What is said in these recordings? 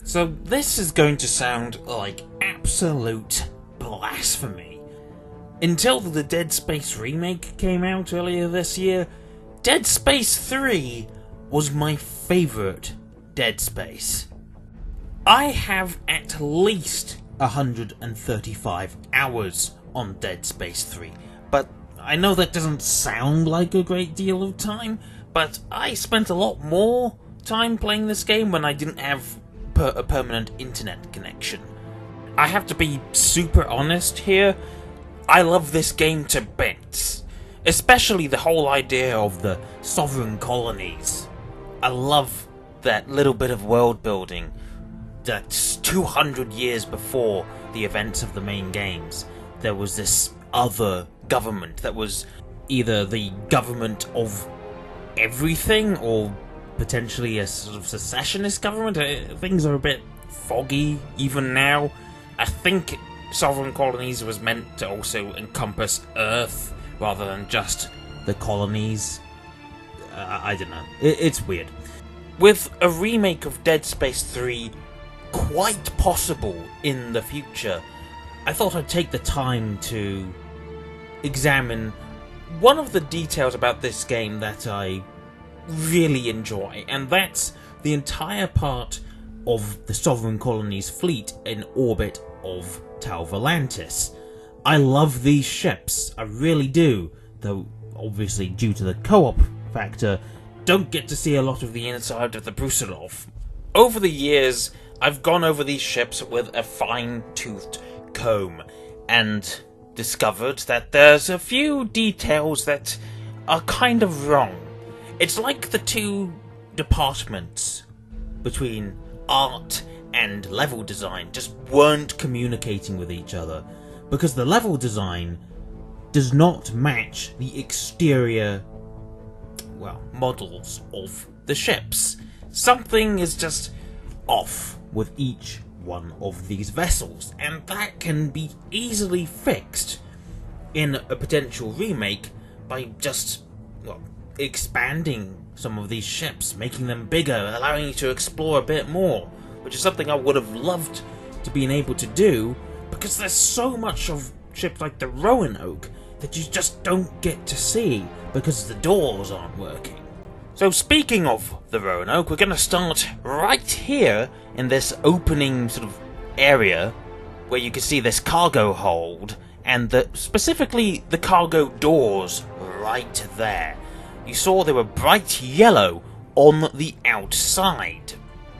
So this is going to sound like absolute blasphemy. Until the Dead Space remake came out earlier this year, Dead Space 3 was my favourite Dead Space. I have at least 135 hours on Dead Space 3, but I know that doesn't sound like a great deal of time, but I spent a lot more time playing this game when I didn't have a permanent internet connection. I have to be super honest here, I love this game to bits. Especially the whole idea of the sovereign colonies. I love that little bit of world building that's 200 years before the events of the main games. There was this other government that was either the government of everything or potentially a sort of secessionist government. Things are a bit foggy even now. I think sovereign colonies was meant to also encompass Earth rather than just the colonies. I don't know. It's weird. With a remake of Dead Space 3 quite possible in the future, I thought I'd take the time to examine one of the details about this game that I really enjoy, and that's the entire part of the Sovereign Colony's fleet in orbit of Tau Volantis. I love these ships, I really do, though obviously due to the co-op factor, don't get to see a lot of the inside of the Brusilov. Over the years, I've gone over these ships with a fine-toothed comb, and discovered that there's a few details that are kind of wrong. It's like the two departments between art and level design just weren't communicating with each other, because the level design does not match the exterior, well, models of the ships. Something is just off with each one of these vessels, and that can be easily fixed in a potential remake by just, well, expanding some of these ships, making them bigger, allowing you to explore a bit more, which is something I would have loved to be able to do, because there's so much of ships like the Roanoke that you just don't get to see because the doors aren't working. So speaking of the Roanoke, we're going to start right here in this opening sort of area where you can see this cargo hold and specifically the cargo doors right there. You saw they were bright yellow on the outside.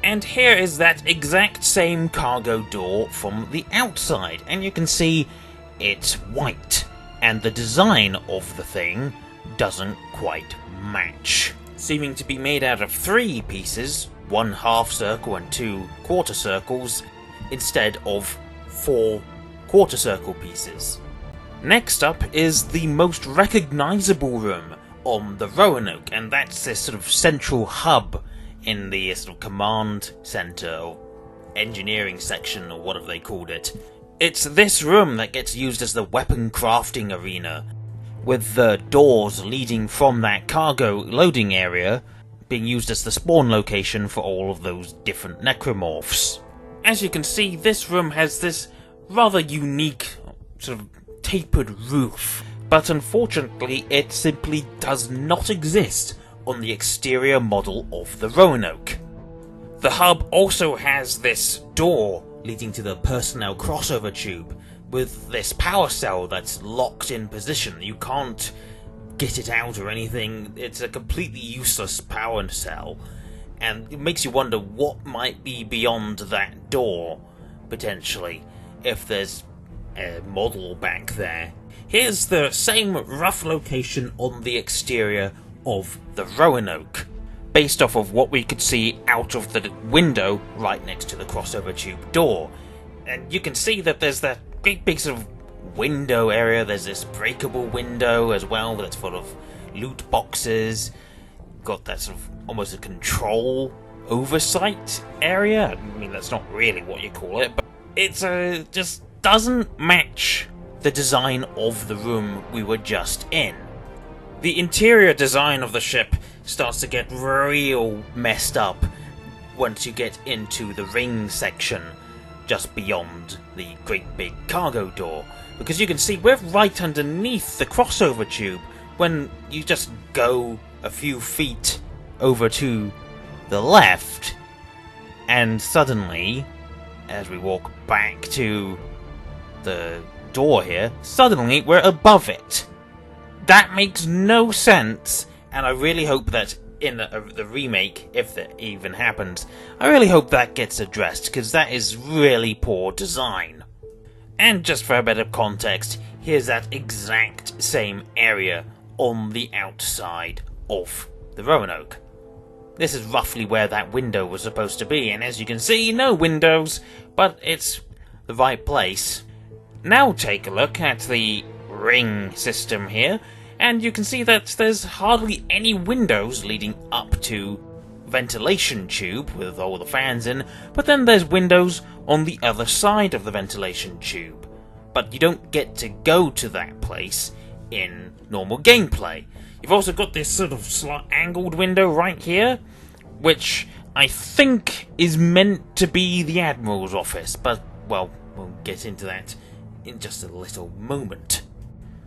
And here is that exact same cargo door from the outside, and you can see it's white, and the design of the thing doesn't quite match. Seeming to be made out of 3 pieces, 1 half circle and 2 quarter circles, instead of 4 quarter circle pieces. Next up is the most recognisable room on the Roanoke, and that's this sort of central hub in the sort of command centre or engineering section or whatever they called it. It's this room that gets used as the weapon crafting arena, with the doors leading from that cargo loading area being used as the spawn location for all of those different necromorphs. As you can see, this room has this rather unique sort of tapered roof, but unfortunately it simply does not exist on the exterior model of the Roanoke. The hub also has this door leading to the personnel crossover tube, with this power cell that's locked in position. You can't get it out or anything. It's a completely useless power cell, and it makes you wonder what might be beyond that door, potentially, if there's a model back there. Here's the same rough location on the exterior of the Roanoke, based off of what we could see out of the window right next to the crossover tube door. And you can see that there's that great big sort of window area. There's this breakable window as well that's full of loot boxes. Got that sort of almost a control oversight area. I mean, that's not really what you call it, but it's just doesn't match the design of the room we were just in. The interior design of the ship starts to get real messed up. once you get into the ring section, just beyond the great big cargo door. Because you can see we're right underneath the crossover tube. When you just go a few feet over to the left, and suddenly, as we walk back to the door here, suddenly we're above it. That makes no sense, and I really hope that in the remake, if that even happens, I really hope that gets addressed, because that is really poor design. And just for a bit of context, here's that exact same area on the outside of the Roanoke. This is roughly where that window was supposed to be, and as you can see, no windows, but it's the right place. Now take a look at the ring system here, and you can see that there's hardly any windows leading up to ventilation tube with all the fans in, but then there's windows on the other side of the ventilation tube. But you don't get to go to that place in normal gameplay. You've also got this sort of slight angled window right here, which I think is meant to be the Admiral's office, but, well, we'll get into that in just a little moment.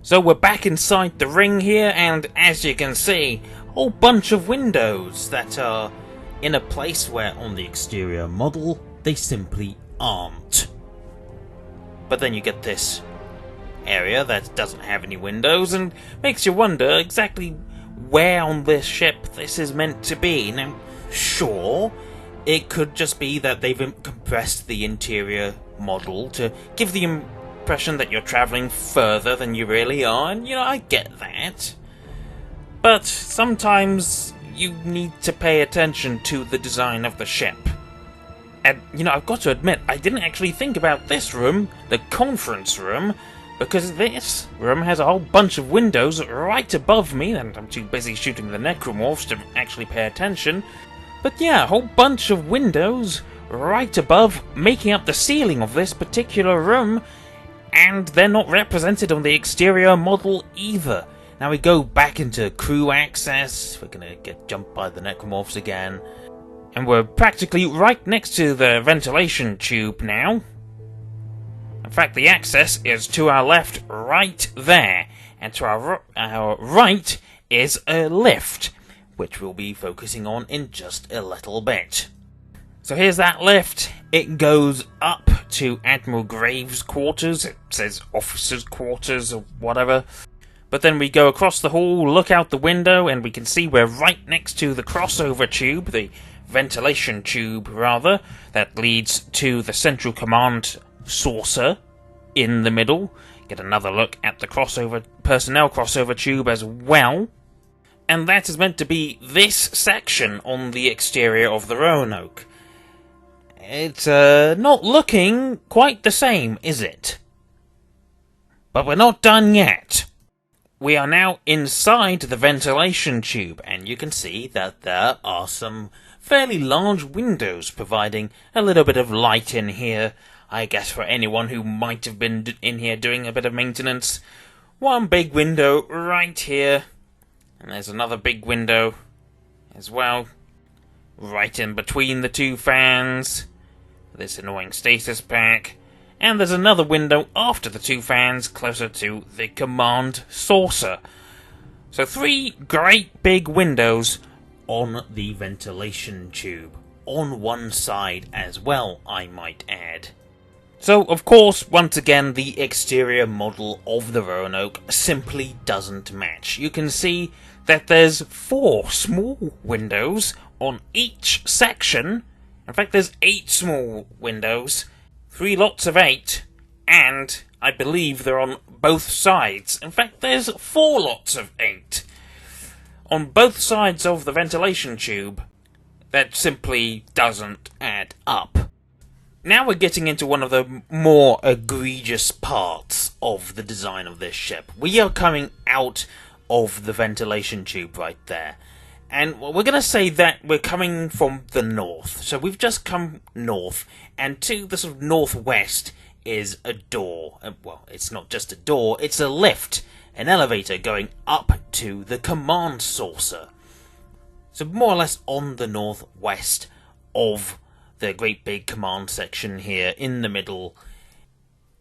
So we're back inside the ring here, and as you can see, a whole bunch of windows that are in a place where on the exterior model, they simply aren't. But then you get this area that doesn't have any windows and makes you wonder exactly where on this ship this is meant to be. Now, sure, it could just be that they've compressed the interior model to give the impression that you're travelling further than you really are, and, you know, I get that. But sometimes you need to pay attention to the design of the ship. And, you know, I've got to admit, I didn't actually think about this room, the conference room, because this room has a whole bunch of windows right above me, and I'm too busy shooting the necromorphs to actually pay attention. But yeah, a whole bunch of windows right above, making up the ceiling of this particular room, and they're not represented on the exterior model either. Now we go back into crew access, we're gonna get jumped by the necromorphs again, and we're practically right next to the ventilation tube now. In fact, the access is to our left right there, and to our right is a lift, which we'll be focusing on in just a little bit. So here's that lift. It goes up to Admiral Graves' quarters. It says officers' quarters or whatever. But then we go across the hall, look out the window, and we can see we're right next to the crossover tube, the ventilation tube rather, that leads to the central command saucer in the middle. Get another look at the personnel crossover tube as well. And that is meant to be this section on the exterior of the Roanoke. It's not looking quite the same, is it? But we're not done yet. We are now inside the ventilation tube, and you can see that there are some fairly large windows providing a little bit of light in here, I guess for anyone who might have been in here doing a bit of maintenance. One big window right here, and there's another big window as well, right in between the two fans, this annoying stasis pack, and there's another window after the two fans closer to the command saucer. So 3 great big windows on the ventilation tube, on one side as well, I might add. So, of course, once again, the exterior model of the Roanoke simply doesn't match. You can see that there's 4 small windows on each section. In fact, there's 8 small windows, 3 lots of 8, and I believe they're on both sides. In fact, there's 4 lots of 8 on both sides of the ventilation tube. That simply doesn't add up. Now we're getting into one of the more egregious parts of the design of this ship. We are coming out of the ventilation tube right there. And we're going to say that we're coming from the north. So we've just come north, and to the sort of northwest is a door. Well, it's not just a door, it's a lift, an elevator going up to the command saucer. So more or less on the northwest of the great big command section here in the middle.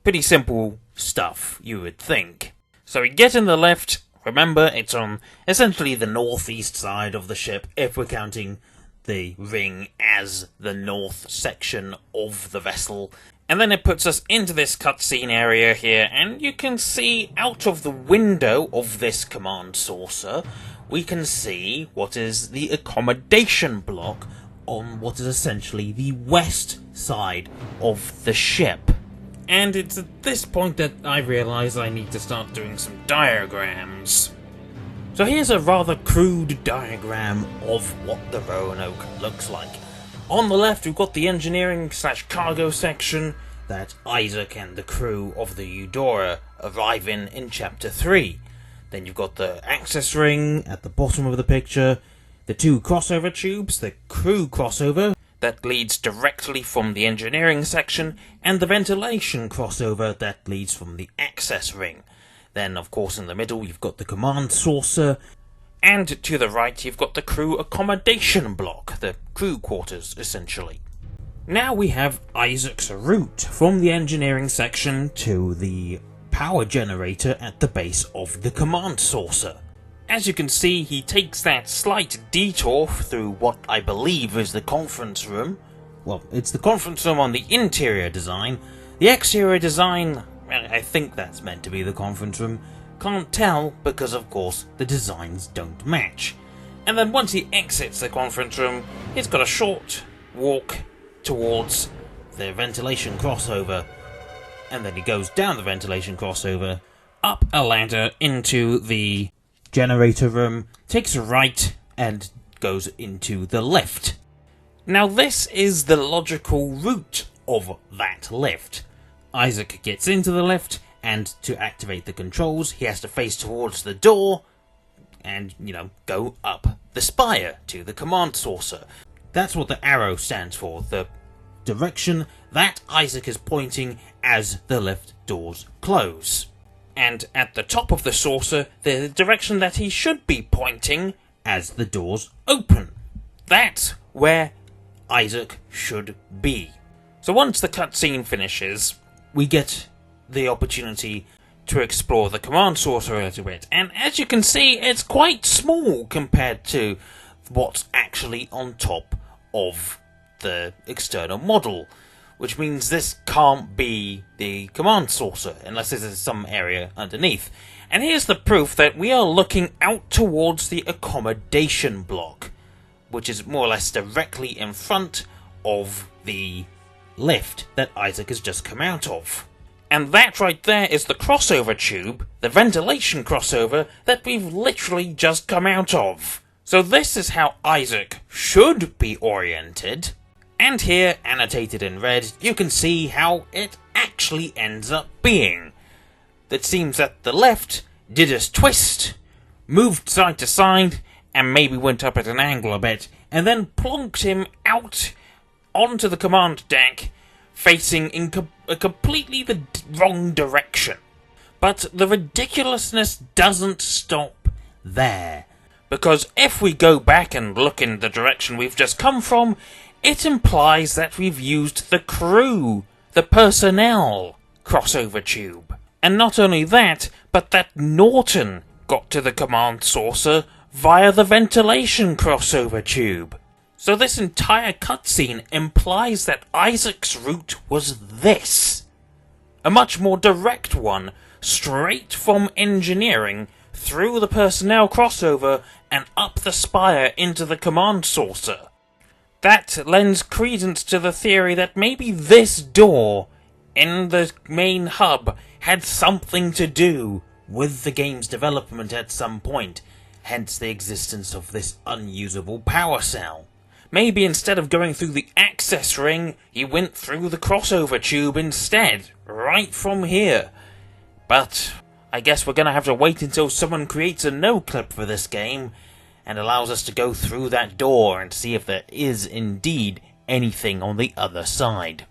Pretty simple stuff, you would think. So we get in the lift. Remember, it's on essentially the northeast side of the ship, if we're counting the ring as the north section of the vessel. And then it puts us into this cutscene area here, and you can see out of the window of this command saucer, we can see what is the accommodation block on what is essentially the west side of the ship. And it's at this point that I realise I need to start doing some diagrams. So here's a rather crude diagram of what the Roanoke looks like. On the left we've got the engineering/cargo section that Isaac and the crew of the Eudora arrive in Chapter 3. Then you've got the access ring at the bottom of the picture, the two crossover tubes, the crew crossover that leads directly from the engineering section, and the ventilation crossover that leads from the access ring. Then, of course, in the middle you've got the command saucer, and to the right you've got the crew accommodation block, the crew quarters, essentially. Now we have Isaac's route from the engineering section to the power generator at the base of the command saucer. As you can see, he takes that slight detour through what I believe is the conference room. Well, it's the conference room on the interior design. The exterior design, I think that's meant to be the conference room. Can't tell because, of course, the designs don't match. And then once he exits the conference room, he's got a short walk towards the ventilation crossover. And then he goes down the ventilation crossover, up a ladder into the generator room, takes a right, and goes into the lift. Now this is the logical route of that lift. Isaac gets into the lift, and to activate the controls, he has to face towards the door, and, go up the spire to the command saucer. That's what the arrow stands for, the direction that Isaac is pointing as the lift doors close. And at the top of the saucer, the direction that he should be pointing as the doors open. That's where Isaac should be. So once the cutscene finishes, we get the opportunity to explore the command saucer a little bit. And as you can see, it's quite small compared to what's actually on top of the external model. Which means this can't be the command saucer, unless there's some area underneath. And here's the proof that we are looking out towards the accommodation block, which is more or less directly in front of the lift that Isaac has just come out of. And that right there is the crossover tube, the ventilation crossover, that we've literally just come out of. So this is how Isaac should be oriented. And here, annotated in red, you can see how it actually ends up being. It seems that the left did a twist, moved side to side, and maybe went up at an angle a bit, and then plonked him out onto the command deck, facing in a completely the wrong direction. But the ridiculousness doesn't stop there. Because if we go back and look in the direction we've just come from, it implies that we've used the crew, the personnel, crossover tube. And not only that, but that Norton got to the command saucer via the ventilation crossover tube. So this entire cutscene implies that Isaac's route was this. A much more direct one, straight from engineering, through the personnel crossover, and up the spire into the command saucer. That lends credence to the theory that maybe this door in the main hub had something to do with the game's development at some point, hence the existence of this unusable power cell. Maybe instead of going through the access ring, he went through the crossover tube instead, right from here. But I guess we're gonna have to wait until someone creates a no-clip for this game, and allows us to go through that door and see if there is indeed anything on the other side.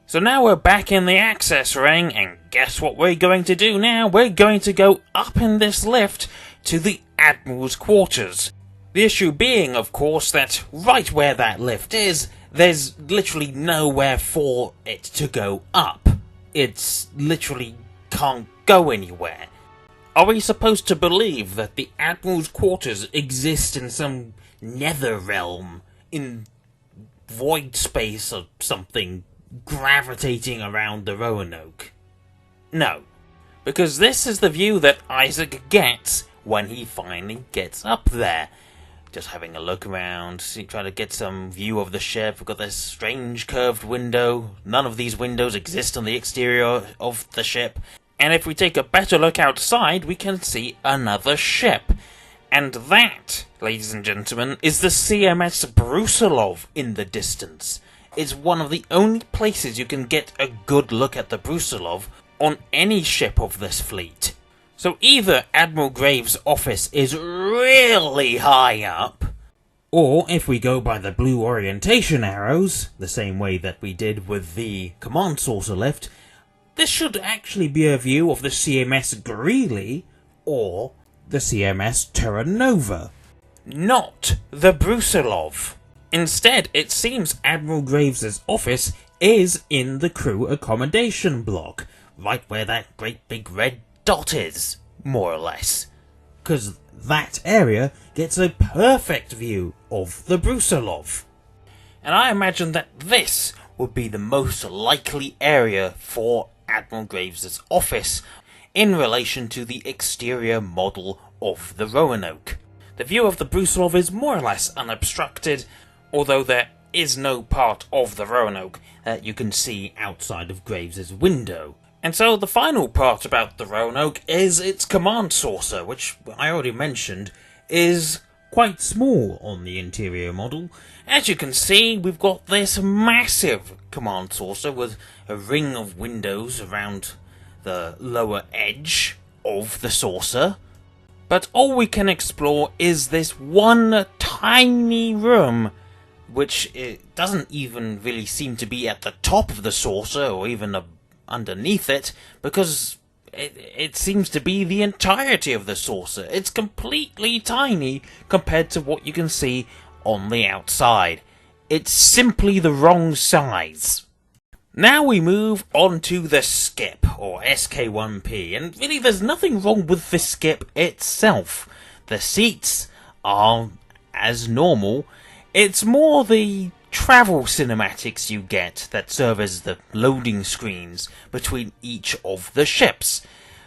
So now we're back in the access ring, and guess what we're going to do now? We're going to go up in this lift to the Admiral's quarters. The issue being, of course, that right where that lift is, there's literally nowhere for it to go up. It's literally can't go anywhere. Are we supposed to believe that the Admiral's quarters exist in some nether realm, in void space or something, gravitating around the Roanoke? No, because this is the view that Isaac gets when he finally gets up there. Just having a look around, trying to get some view of the ship. We've got this strange curved window. None of these windows exist on the exterior of the ship. And if we take a better look outside, we can see another ship. And that, ladies and gentlemen, is the CMS Brusilov in the distance. It's one of the only places you can get a good look at the Brusilov on any ship of this fleet. So either Admiral Graves' office is really high up, or if we go by the blue orientation arrows, the same way that we did with the command saucer lift, this should actually be a view of the CMS Greeley or the CMS Terra Nova, not the Brusilov. Instead, it seems Admiral Graves' office is in the crew accommodation block, right where that great big red dot is, more or less. Because that area gets a perfect view of the Brusilov. And I imagine that this would be the most likely area for Admiral Graves' office in relation to the exterior model of the Roanoke. The view of the Brusilov is more or less unobstructed, although there is no part of the Roanoke that you can see outside of Graves' window. And so the final part about the Roanoke is its command saucer, which I already mentioned is quite small on the interior model. As you can see, we've got this massive command saucer with a ring of windows around the lower edge of the saucer. But all we can explore is this one tiny room, which it doesn't even really seem to be at the top of the saucer or even underneath it, because it seems to be the entirety of the saucer. It's completely tiny compared to what you can see on the outside. It's simply the wrong size. Now we move on to the skip, or SK1P, and really there's nothing wrong with the skip itself. The seats are as normal. It's more the travel cinematics you get that serve as the loading screens between each of the ships.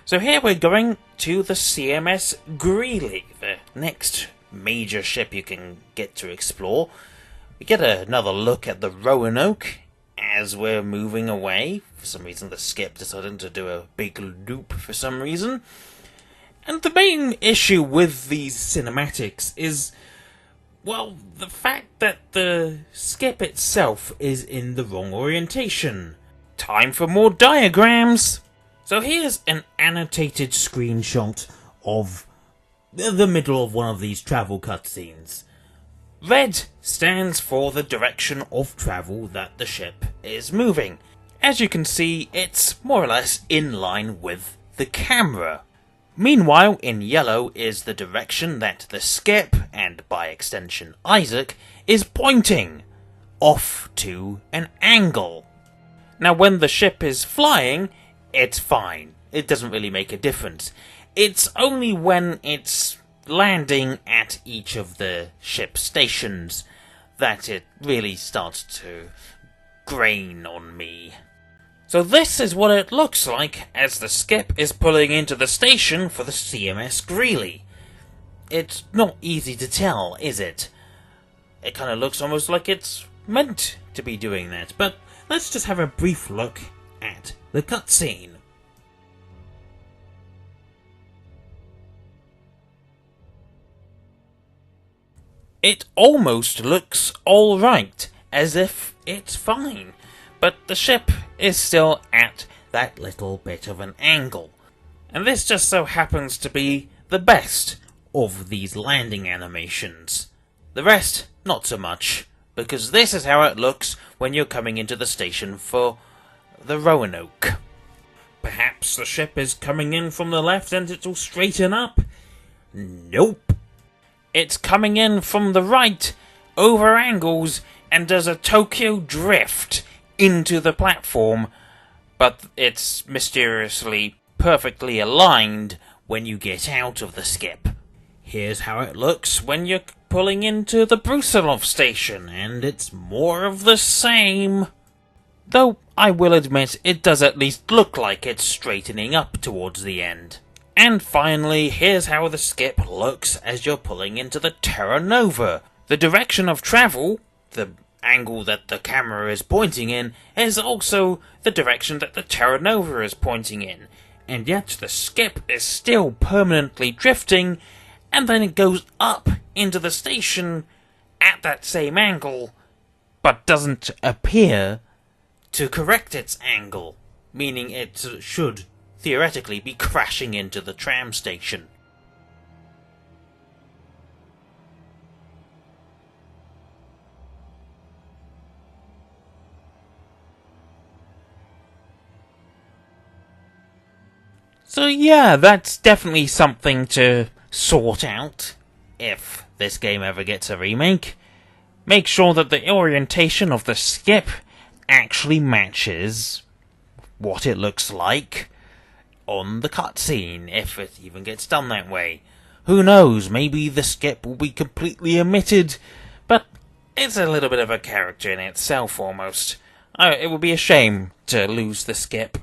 So here we're going to the CMS Greeley, the next major ship you can get to explore. We get another look at the Roanoke as we're moving away. For some reason the skip decided to do a big loop for some reason. And the main issue with these cinematics is, well, the fact that the skip itself is in the wrong orientation. Time for more diagrams! So here's an annotated screenshot of the middle of one of these travel cutscenes. Red stands for the direction of travel that the ship is moving. As you can see, it's more or less in line with the camera. Meanwhile, in yellow is the direction that the skip, and by extension Isaac, is pointing, off to an angle. Now when the ship is flying, it's fine. It doesn't really make a difference. It's only when it's landing at each of the ship stations that it really starts to grain on me. So this is what it looks like as the skip is pulling into the station for the CMS Greeley. It's not easy to tell, is it? It kind of looks almost like it's meant to be doing that, but let's just have a brief look at the cutscene. It almost looks alright, as if it's fine, but the ship is still at that little bit of an angle. And this just so happens to be the best of these landing animations. The rest, not so much, because this is how it looks when you're coming into the station for the Roanoke. Perhaps the ship is coming in from the left and it'll straighten up? Nope. It's coming in from the right, over angles, and does a Tokyo drift into the platform, but it's mysteriously perfectly aligned when you get out of the skip. Here's how it looks when you're pulling into the Brusilov station, and it's more of the same. Though I will admit it does at least look like it's straightening up towards the end. And finally, here's how the skip looks as you're pulling into the Terra Nova. The direction of travel, the angle that the camera is pointing in, is also the direction that the Terra Nova is pointing in. And yet the skip is still permanently drifting, and then it goes up into the station at that same angle, but doesn't appear to correct its angle, meaning it should theoretically be crashing into the tram station. So yeah, that's definitely something to sort out if this game ever gets a remake. Make sure that the orientation of the skip actually matches what it looks like on the cutscene, if it even gets done that way. Who knows, maybe the skip will be completely omitted, but it's a little bit of a character in itself almost. It would be a shame to lose the skip.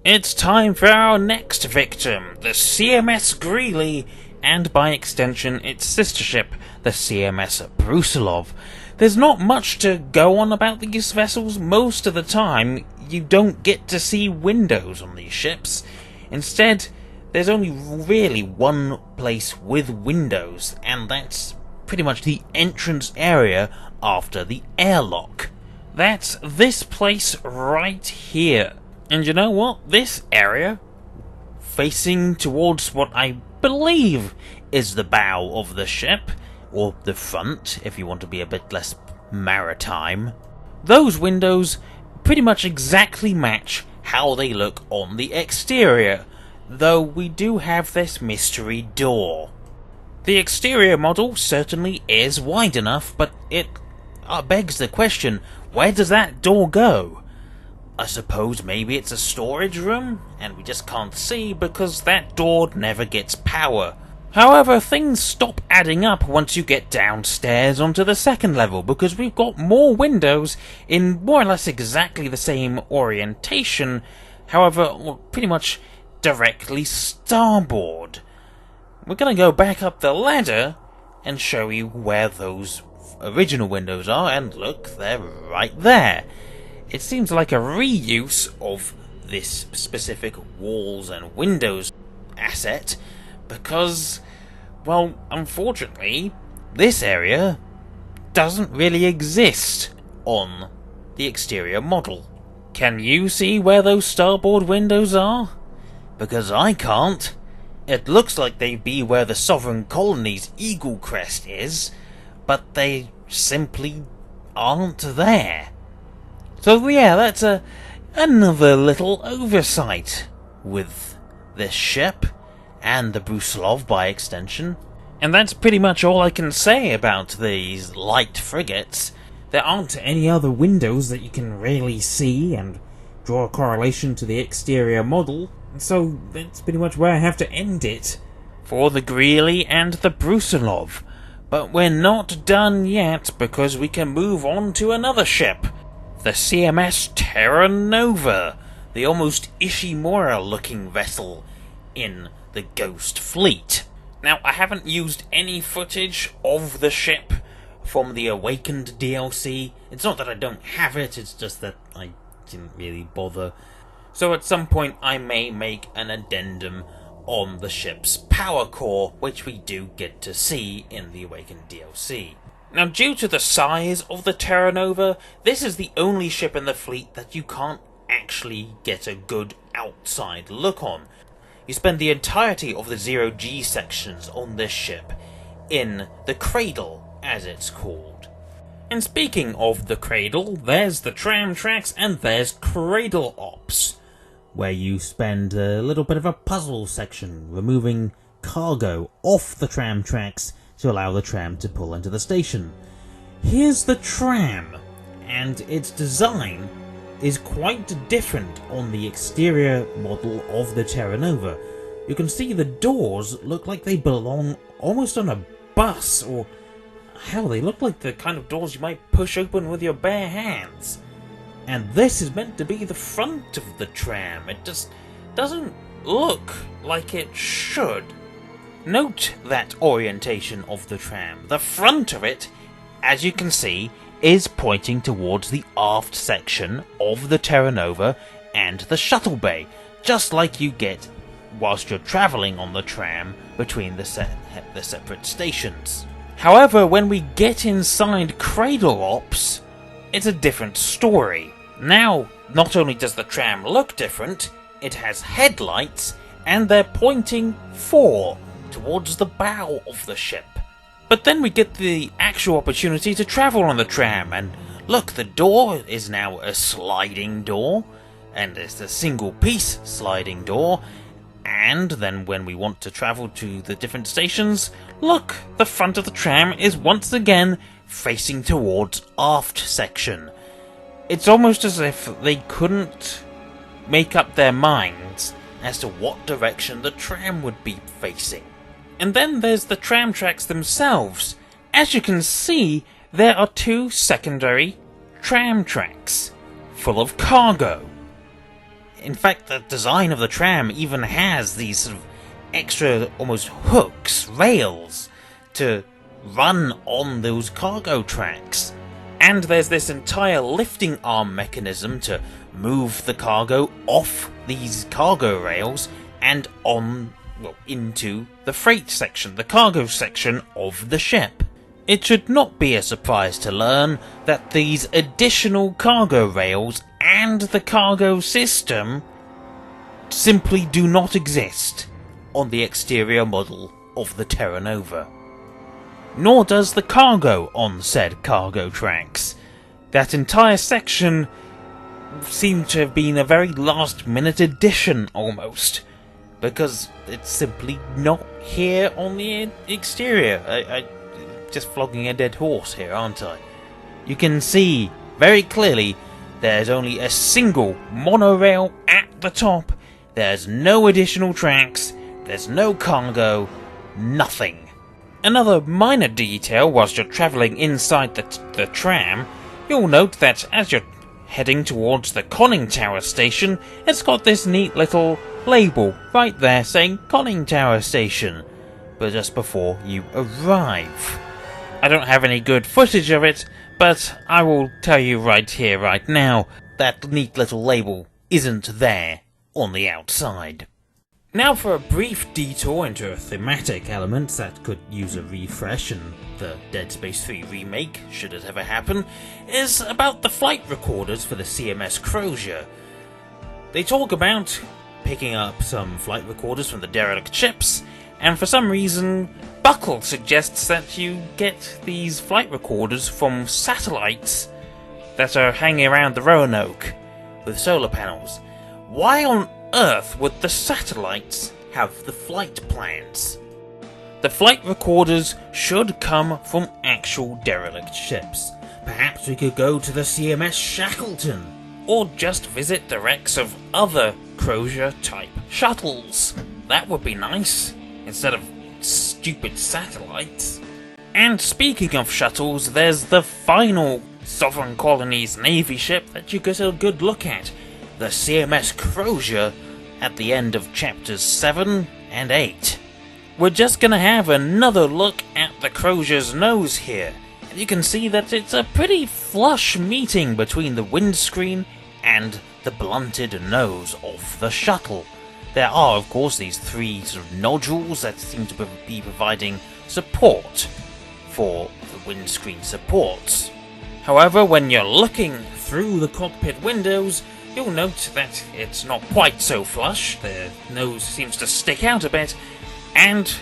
It's time for our next victim, the CMS Greeley, and by extension its sister ship, the CMS Brusilov. There's not much to go on about these vessels. Most of the time, you don't get to see windows on these ships. Instead, there's only really one place with windows, and that's pretty much the entrance area after the airlock. That's this place right here. And you know what? This area, facing towards what I believe is the bow of the ship, or the front, if you want to be a bit less maritime, those windows pretty much exactly match how they look on the exterior, though we do have this mystery door. The exterior model certainly is wide enough, but it begs the question, where does that door go? I suppose maybe it's a storage room, and we just can't see because that door never gets power. However, things stop adding up once you get downstairs onto the second level, because we've got more windows in more or less exactly the same orientation, however, pretty much directly starboard. We're going to go back up the ladder and show you where those original windows are, and look, they're right there. It seems like a reuse of this specific walls and windows asset, because, well, unfortunately, this area doesn't really exist on the exterior model. Can you see where those starboard windows are? Because I can't. It looks like they'd be where the Sovereign Colony's eagle crest is, but they simply aren't there. So yeah, that's another little oversight with this ship, and the Brusilov by extension. And that's pretty much all I can say about these light frigates. There aren't any other windows that you can really see and draw a correlation to the exterior model, so that's pretty much where I have to end it for the Greeley and the Brusilov. But we're not done yet, because we can move on to another ship. The CMS Terra Nova, the almost Ishimura-looking vessel in the Ghost Fleet. Now, I haven't used any footage of the ship from the Awakened DLC. It's not that I don't have it, it's just that I didn't really bother. So at some point I may make an addendum on the ship's power core, which we do get to see in the Awakened DLC. Now, due to the size of the Terra Nova, this is the only ship in the fleet that you can't actually get a good outside look on. You spend the entirety of the 0G sections on this ship in the cradle, as it's called. And speaking of the cradle, there's the tram tracks and there's Cradle Ops, where you spend a little bit of a puzzle section removing cargo off the tram tracks to allow the tram to pull into the station. Here's the tram, and its design is quite different on the exterior model of the Terra Nova. You can see the doors look like they belong almost on a bus, or hell, they look like the kind of doors you might push open with your bare hands. And this is meant to be the front of the tram. It just doesn't look like it should. Note that orientation of the tram. The front of it, as you can see, is pointing towards the aft section of the Terra Nova and the shuttle bay, just like you get whilst you're travelling on the tram between the separate stations. However, when we get inside Cradle Ops, it's a different story. Now, not only does the tram look different, it has headlights, and they're pointing forward towards the bow of the ship. But then we get the actual opportunity to travel on the tram, and look, the door is now a sliding door, and it's a single piece sliding door. And then when we want to travel to the different stations, look, the front of the tram is once again facing towards aft section. It's almost as if they couldn't make up their minds as to what direction the tram would be facing. And then there's the tram tracks themselves. As you can see, there are two secondary tram tracks full of cargo. In fact, the design of the tram even has these sort of extra, almost hooks, rails, to run on those cargo tracks. And there's this entire lifting arm mechanism to move the cargo off these cargo rails and on, well, into the freight section, the cargo section of the ship. It should not be a surprise to learn that these additional cargo rails and the cargo system simply do not exist on the exterior model of the Terra Nova. Nor does the cargo on said cargo tracks. That entire section seemed to have been a very last-minute addition, almost, because it's simply not here on the exterior. I just flogging a dead horse here, aren't I? You can see very clearly there's only a single monorail at the top. There's no additional tracks, there's no cargo, nothing. Another minor detail whilst you're travelling inside the tram, you'll note that as you're heading towards the conning tower station, it's got this neat little label right there saying conning tower station, but just before you arrive. I don't have any good footage of it, but I will tell you right here, right now, that neat little label isn't there on the outside. Now for a brief detour into thematic elements that could use a refresh in the Dead Space 3 remake, should it ever happen, is about the flight recorders for the CMS Corsair. They talk about picking up some flight recorders from the derelict ships, and for some reason, Buckle suggests that you get these flight recorders from satellites that are hanging around the Roanoke with solar panels. Why on earth would the satellites have the flight plans? The flight recorders should come from actual derelict ships. Perhaps we could go to the CMS Shackleton, or just visit the wrecks of other Corsair-type shuttles. That would be nice, instead of stupid satellites. And speaking of shuttles, there's the final Sovereign Colonies Navy ship that you get a good look at, the CMS Corsair, at the end of chapters 7 and 8. We're just gonna have another look at the Corsair's nose here, and you can see that it's a pretty flush meeting between the windscreen and the blunted nose of the shuttle. There are, of course, these three sort of nodules that seem to be providing support for the windscreen supports. However, when you're looking through the cockpit windows, you'll note that it's not quite so flush. The nose seems to stick out a bit, and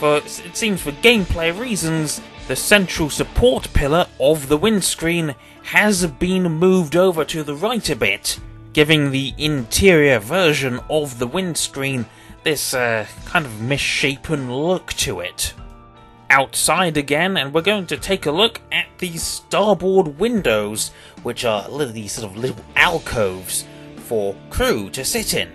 it seems for gameplay reasons, the central support pillar of the windscreen has been moved over to the right a bit, giving the interior version of the windscreen this kind of misshapen look to it. outside again, and we're going to take a look at these starboard windows, which are these sort of little alcoves for crew to sit in.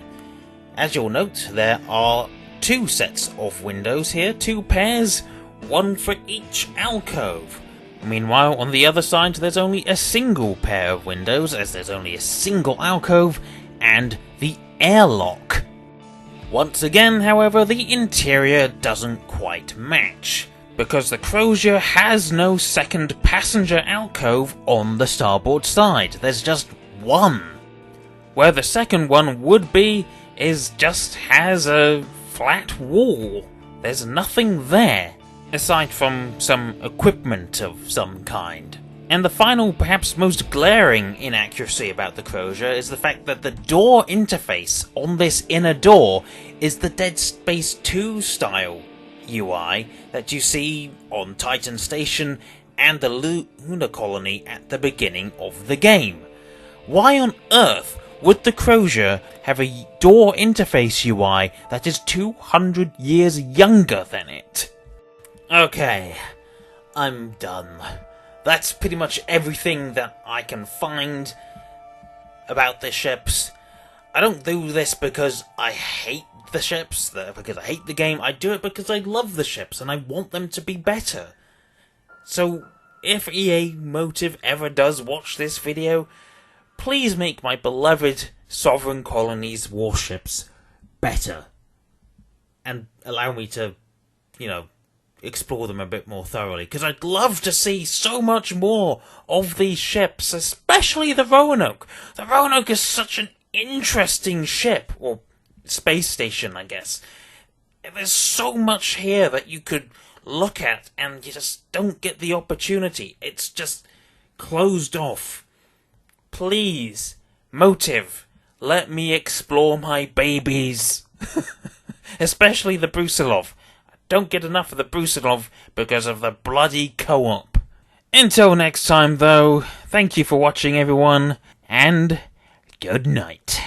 As you'll note, there are 2 sets of windows here, 2 pairs, 1 for each alcove. Meanwhile, on the other side, there's only a single pair of windows, as there's only a single alcove and the airlock. Once again, however, the interior doesn't quite match, because the Corsair has no second passenger alcove on the starboard side. There's just 1. Where the second one would be has a flat wall. There's nothing there, aside from some equipment of some kind. And the final, perhaps most glaring inaccuracy about the Corsair is the fact that the door interface on this inner door is the Dead Space 2 style UI that you see on Titan Station and the Lunar Colony at the beginning of the game. Why on earth would the Corsair have a door interface UI that is 200 years younger than it? Okay, I'm done. That's pretty much everything that I can find about the ships. I don't do this because I hate the ships, because I hate the game. I do it because I love the ships and I want them to be better. So, if EA Motive ever does watch this video, please make my beloved Sovereign Colonies warships better. And allow me to, explore them a bit more thoroughly, because I'd love to see so much more of these ships, especially the Roanoke. The Roanoke is such an interesting ship, or space station, I guess. There's so much here that you could look at, and you just don't get the opportunity. It's just closed off. Please, Motive, let me explore my babies. Especially the Brusilov. Don't get enough of the Brusilov because of the bloody co-op. Until next time though, thank you for watching everyone, and good night.